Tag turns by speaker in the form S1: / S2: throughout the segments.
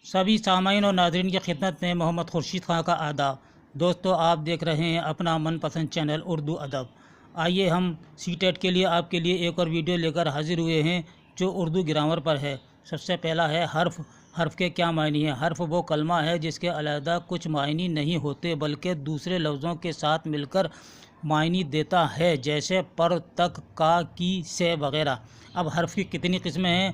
S1: सभी सामाइन और नाज़रीन की खिदमत में मोहम्मद खुर्शीद खां का आदाब। दोस्तों, आप देख रहे हैं अपना मनपसंद चैनल उर्दू अदब। आइए हम सीटेट के लिए आपके लिए एक और वीडियो लेकर हाजिर हुए हैं जो उर्दू ग्रामर पर है। सबसे पहला है हर्फ। हर्फ के क्या मायने हैं? हर्फ वो कलमा है जिसके अलहदा कुछ मायने नहीं होते बल्कि दूसरे लफ्ज़ों के साथ मिलकर मायने देता है, जैसे पर, तक, का, की, से वगैरह। अब हर्फ की कितनी किस्में हैं?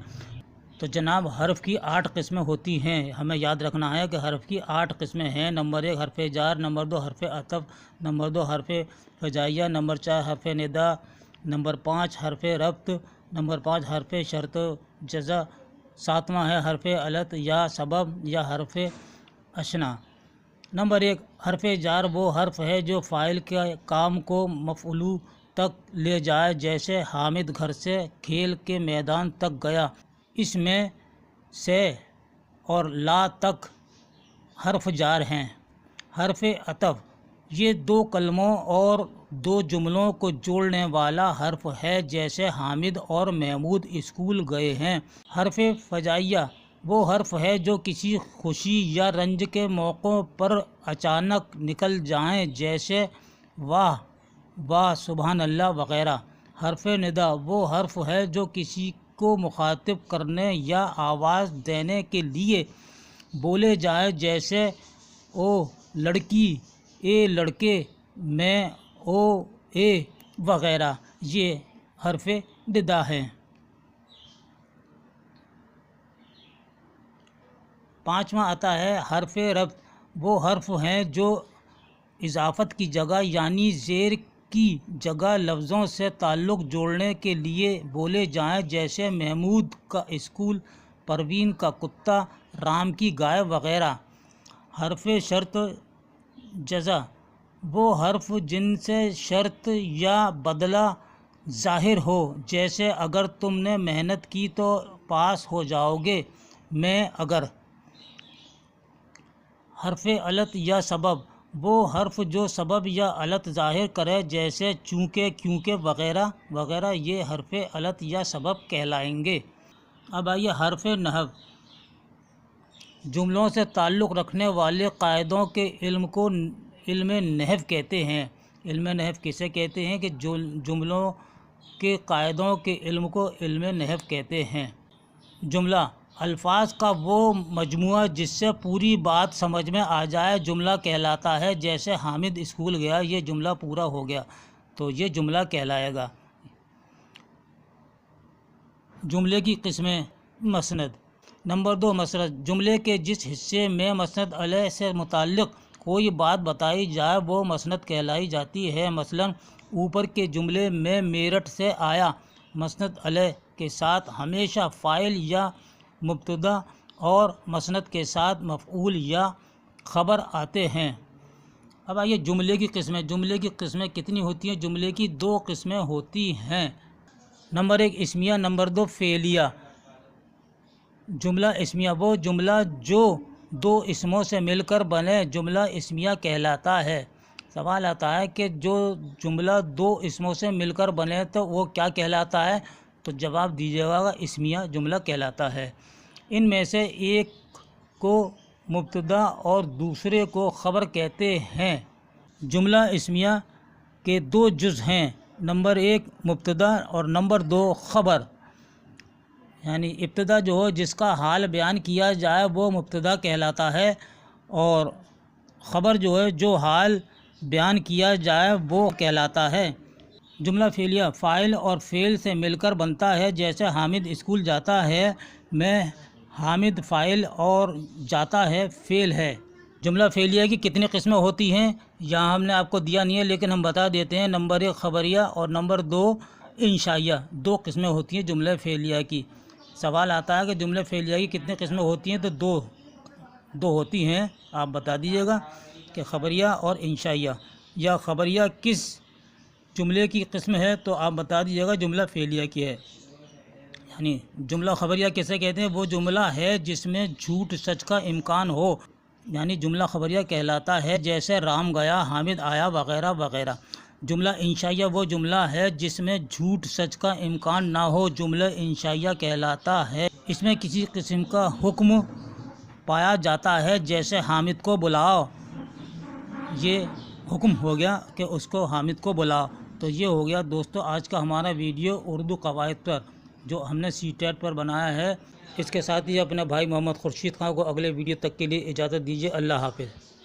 S1: तो जनाब, हर्फ की 8 किस्में होती हैं। हमें याद रखना है कि हर्फ की 8 किस्में हैं। नंबर 1 हर्फ जार, नंबर 2 हर्फ अतफ, नंबर 2 हर्फ फजाइया, नंबर 4 हर्फ निदा, नंबर 5 हर्फ रब्त, नंबर 5 हर्फ शर्त जज़ा, 7वां है हर्फ अलत या सबब या हर्फ अशना। नंबर 1 हर्फ जार वो हर्फ है जो फ़ाइल के काम को मफ़ऊल तक ले जाए, जैसे हामिद घर से खेल के मैदान तक गया। इसमें से और ला तक हर्फ जार हैं। हर्फ अतफ ये 2 कलमों और 2 जुमलों को जोड़ने वाला हर्फ है, जैसे हामिद और महमूद स्कूल गए हैं। हर्फ फजाइया वो हर्फ है जो किसी खुशी या रंज के मौक़ों पर अचानक निकल जाएं, जैसे वाह वाह सुबहान अल्लाह वगैरह। हर्फ निदा वो हर्फ है जो किसी को मुखातिब करने या आवाज़ देने के लिए बोले जाए, जैसे ओ लड़की, ए लड़के, मैं, ओ ए वगैरह। ये हर्फ निदा हैं। 5वां आता है हर्फ रब्त। वो हर्फ हैं जो इजाफ़त की जगह यानी ज़ेर की जगह लफ्ज़ों से ताल्लुक़ जोड़ने के लिए बोले जाएं, जैसे महमूद का स्कूल, परवीन का कुत्ता, राम की गाय वगैरह। हर्फ शर्त जज़ा वो हर्फ जिनसे शर्त या बदला ज़ाहिर हो, जैसे अगर तुमने मेहनत की तो पास हो जाओगे, मैं अगर। हर्फ अलत या सबब वो हर्फ जो सबब या अलत ज़ाहिर करे, जैसे चूँकि, क्योंकि वगैरह वगैरह। ये हर्फ अलत या सबब कहलाएंगे। अब आइए हर्फ नहव। जुमलों से ताल्लुक़ रखने वाले कायदों के इल्म को इल्म नहव कहते हैं। इल्म नहव किसे कहते हैं? कि जुमलों के कायदों के इल्म को इल्म नहव कहते हैं। जुमला अल्फाज का वो मजमुआ जिससे पूरी बात समझ में आ जाए जुमला कहलाता है, जैसे हामिद स्कूल गया, ये जुमला पूरा हो गया तो ये जुमला कहलाएगा। जुमले की किस्में। मसनद। नंबर 2 मसनद। जुमले के जिस हिस्से में मसनद अलैह से मुताल्लिक़ कोई बात बताई जाए वो मसनद कहलाई जाती है। मसलन ऊपर के जुमले में मेरठ से आया, मसनद अलैह के साथ हमेशा फ़ाइल या मुब्तदा और मसनद के साथ मफ़ऊल या ख़बर आते हैं। अब आइए जुमले की किस्में। जुमले की किस्में कितनी होती हैं? जुमले की 2 किस्में होती हैं। नंबर 1 इस्मिया, नंबर 2 फ़ेलिया। जुमला इस्मिया वो जुमला जो 2 इसमों से मिलकर बने जुमला इस्मिया कहलाता है। सवाल आता है कि जो जुमला 2 इसमों से मिलकर बने तो वो क्या कहलाता है? तो जवाब दीजिएगा इस्मिया जुमला कहलाता है। इनमें से एक को मुब्तदा और दूसरे को ख़बर कहते हैं। जुमला इस्मिया के 2 जुज़ हैं। नंबर 1 मुब्तदा और नंबर 2 ख़बर। यानी इब्तदा जो हो जिसका हाल बयान किया जाए वो मुब्तदा कहलाता है, और ख़बर जो है जो हाल बयान किया जाए वो कहलाता है। जुमला फ़ेलिया फ़ाइल और फ़ेल से मिलकर बनता है, जैसे हामिद स्कूल जाता है में हामिद फ़ाइल और जाता है फ़ेल है। जुमला फ़ेलिया की कितनी किस्में होती हैं यहाँ हमने आपको दिया नहीं है, लेकिन हम बता देते हैं। नंबर 1 ख़बरिया और नंबर 2 इंशाइया। 2 किस्में होती हैं जुमला फ़ेलिया की। सवाल आता है कि जुमला फ़ेलिया की कितनी किस्में होती हैं? तो दो होती हैं। आप बता दीजिएगा कि ख़बरिया और इंशाइया। या ख़बरिया किस जुमले की किस्म है? तो आप बता दीजिएगा जुमला फ़ेलिया की है। यानी जुमला ख़बरिया किसे कहते हैं? वो जुमला है जिसमें झूठ सच का इम्कान हो, यानी जुमला ख़बरिया कहलाता है, जैसे राम गया, हामिद आया वगैरह वगैरह। जुमला इंशाइया वो जुमला है जिसमें झूठ सच का इम्कान ना हो, जुमला इंशाइया कहलाता है। इसमें किसी किस्म का हुक्म پایا جاتا ہے، جیسے حامد کو بلاؤ، یہ حکم ہو گیا کہ اس کو حامد کو بلاؤ۔ تو یہ ہو گیا دوستو آج کا ہمارا ویڈیو اردو قواعد پر جو ہم نے سی ٹیٹ پر بنایا ہے۔ اس کے ساتھ ہی اپنے بھائی محمد خورشید خان کو اگلے ویڈیو تک کے لیے اجازت دیجیے۔ اللہ حافظ۔